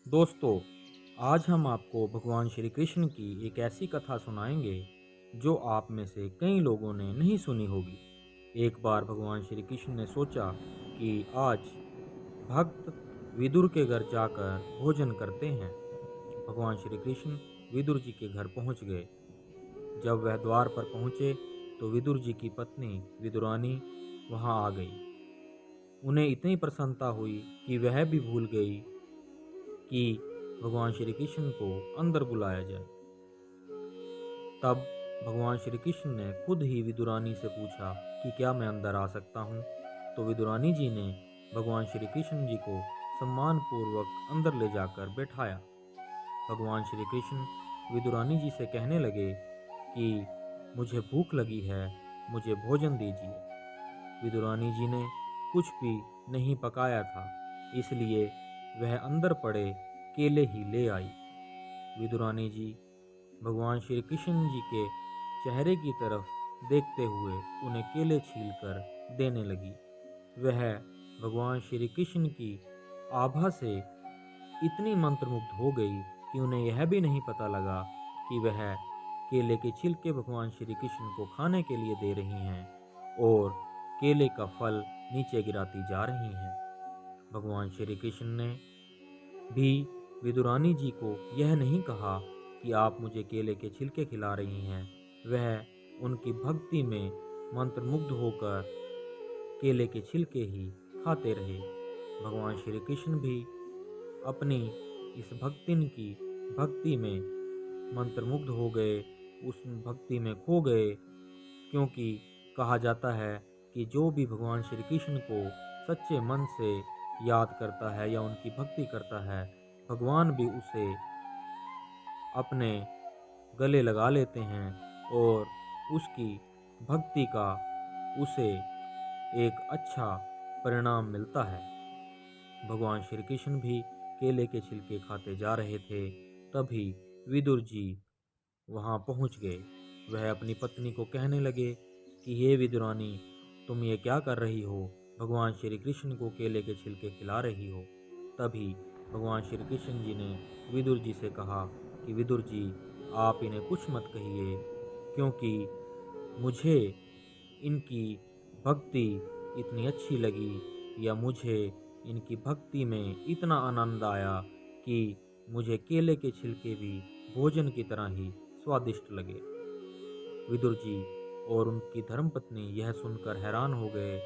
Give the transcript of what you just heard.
दोस्तों, आज हम आपको भगवान श्री कृष्ण की एक ऐसी कथा सुनाएंगे जो आप में से कई लोगों ने नहीं सुनी होगी। एक बार भगवान श्री कृष्ण ने सोचा कि आज भक्त विदुर के घर जाकर भोजन करते हैं। भगवान श्री कृष्ण विदुर जी के घर पहुंच गए। जब वह द्वार पर पहुंचे तो विदुर जी की पत्नी विदुरानी वहां आ गई। उन्हें इतनी प्रसन्नता हुई कि वह भी भूल गई कि भगवान श्री कृष्ण को अंदर बुलाया जाए। तब भगवान श्री कृष्ण ने खुद ही विदुरानी से पूछा कि क्या मैं अंदर आ सकता हूँ। तो विदुरानी जी ने भगवान श्री कृष्ण जी को सम्मान पूर्वक अंदर ले जाकर बैठाया। भगवान श्री कृष्ण विदुरानी जी से कहने लगे कि मुझे भूख लगी है, मुझे भोजन दीजिए। विदुरानी जी ने कुछ भी नहीं पकाया था, इसलिए वह अंदर पड़े केले ही ले आई। विदुरानी जी भगवान श्री कृष्ण जी के चेहरे की तरफ देखते हुए उन्हें केले छीलकर देने लगी। वह भगवान श्री कृष्ण की आभा से इतनी मंत्रमुग्ध हो गई कि उन्हें यह भी नहीं पता लगा कि वह केले के छिलके भगवान श्री कृष्ण को खाने के लिए दे रही हैं और केले का फल नीचे गिराती जा रही हैं। भगवान श्री कृष्ण ने भी विदुरानी जी को यह नहीं कहा कि आप मुझे केले के छिलके खिला रही हैं। वह उनकी भक्ति में मंत्रमुग्ध होकर केले के छिलके ही खाते रहे। भगवान श्री कृष्ण भी अपनी इस भक्तिन की भक्ति में मंत्रमुग्ध हो गए, उस भक्ति में खो गए, क्योंकि कहा जाता है कि जो भी भगवान श्री कृष्ण को सच्चे मन से याद करता है या उनकी भक्ति करता है, भगवान भी उसे अपने गले लगा लेते हैं और उसकी भक्ति का उसे एक अच्छा परिणाम मिलता है। भगवान श्री कृष्ण भी केले के छिलके खाते जा रहे थे, तभी विदुर जी वहां पहुंच गए। वह अपनी पत्नी को कहने लगे कि हे विदुरानी, तुम ये क्या कर रही हो? भगवान श्री कृष्ण को केले के छिलके खिला रही हो। तभी भगवान श्री कृष्ण जी ने विदुर जी से कहा कि विदुर जी, आप इन्हें कुछ मत कहिए, क्योंकि मुझे इनकी भक्ति इतनी अच्छी लगी या मुझे इनकी भक्ति में इतना आनंद आया कि मुझे केले के छिलके भी भोजन की तरह ही स्वादिष्ट लगे। विदुर जी और उनकी धर्मपत्नी यह सुनकर हैरान हो गए